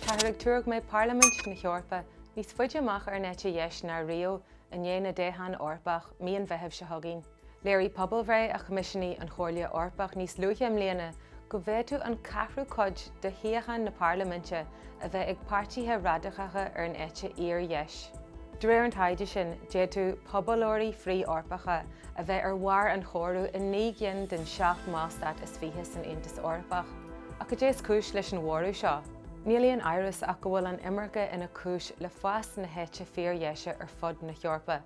Táirg túrg mé Parliament na Eorpa, níos fuide amach ar nete dhéis na Rio in dhéana Aontas Eorpach míon bheitheh se haginn. Léirí pobalóirí a comisiní an chomhairle Eorpach níos luaithe mbliana go bhfuil tú an cathrú cuid de thaobhchan na Parlamente a bheith ag páirtithe radachacha ar an eite iar dhéis. De réir an taide sin, déad tú pobalóirí frithEorpacha a bheith ar bharr an chomhrú in 9 den seacht mballstát is fiche san Aontas Eorpach. A go dtéas cúis leis an mhórú seo. Níl iris ach go bhfuil an imirce ina cúis le fas na heite fíordheise ar fud na Eorpa.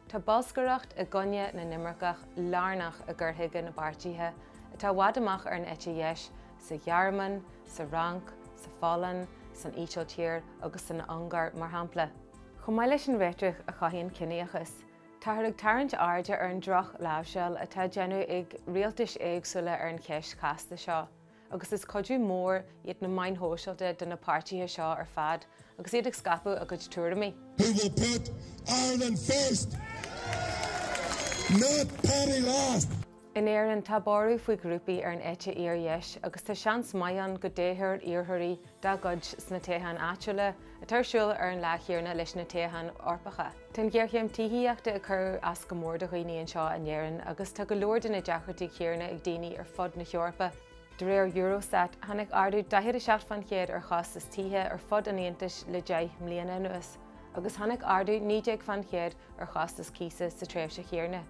Tá boscaireacht a gunne na nimmercach lárnach a gcurthaige na páirtithe atá bhfad amach ar an eite dhéis sa ghearman, sa rank, sa fallan, san ísealtír agus san angar mar shampla. Chomhairimh leis an réiteach a chaithíonn cineachas. Táirg tarrant airde ar an droch láimhseáil atá genú ag rialtais éagsúla ar an ceist casta seo. Agus is codú mór iad na main hóisialte de na páirtithe seo ar fad, agus iad ag scapu a gcuid túramí. Who will put Ireland first, not petty last. In éireann tá barú faoi grúpaí ar an eite iar dhéis agus tá seans maian go déthir iarthirí dá gcuid sna téhan áitiúla a tarsúil ar an leithchéarna leis na téhan Eorpacha. Tá gghearchéim títhíochta a chur as go mór do dhaoine seo an éireann agus tá go leor de na deachtartaí chéarna ag daoine ar fud na Eorpa. De réir Eurostat tháinig ardú 47 fan chéad ar chas is tithe ar fud an Aontas le 10 mbliana nuas, agus tháinig ardú 90 fan chéad ar chas is císa sa tréimhse chéarna.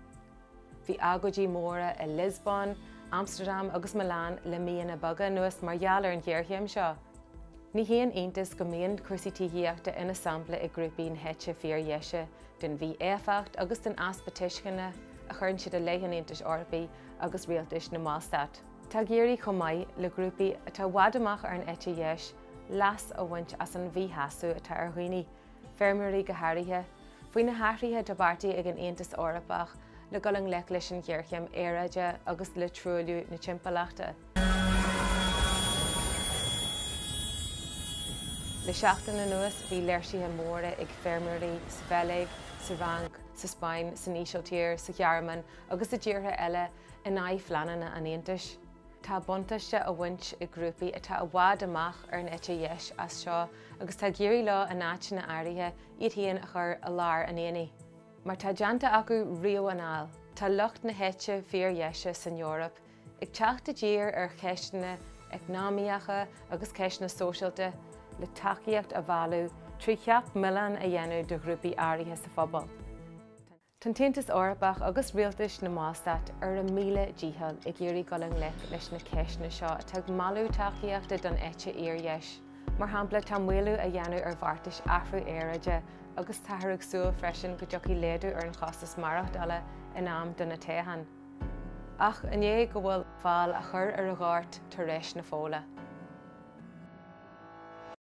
Bhí agadí móra i Lisbon, Amsterdam agus Milan le míana baga nuas margheall ar an gghearchéim seo. Ní híon Aontas go mbíonn cuasaí títhíochta ina sampla i grúpaí heite fíordheise den bhí éifiacht agus den aspa tuiscine a churann siad a léithe Aontas Eorpaí agus rialtais na mballstát. Tá géirí chomhairimh le grúpaí atá bhfad amach ar an eite dhéis las a bhaint as an bhí hasú atá ar dhaoine, feirmiúirí go háirithe, faoi na háirithe do bhartaí ag an Aontas Eorpach le golang lech leis an gghearchéim éaraide agus le trúiliú na timpachta. Le seachtain na nuas bhí léirsithe móra ag feirmiúirí sa Bheilg, sa rank, sa Spáinn, sa ísealtír, sa ghearman agus a ddíortha eile in naoi fleananna an Aontas. Tá buntaiste a bhaint i grúpaí atá a bhfad amach ar an eite dhéis as seo agus tá géirí lá a náite na áirithe iad haon a chur a lár an éanaí. Mar tá deanta acu rio anall, tá lucht na heite fíordheise san Eoraip, ag teachta dír ar ceistena eacnamaíocha agus ceistena sóisialta le tacaíocht a bhallú 3 milliún a dhéanamh do grúpaí áirithe sa phobal. Tá Aontas Eorpach agus rialtais na mballstát ar 1,000 díthal ag iarraí golang leis na ceistena seo atá malú tacaíochta don eite iar dhéis. Mar shampla tá mhuilú a dhéanamh ar bhartais frithEorpacha agus táthraigh súil freisin go dtiocfaí léadú ar an chostas maracht eile in am do na téhan. Ach, inné go bhfuil fáil a chur ar a gháirt tar éis na fóla.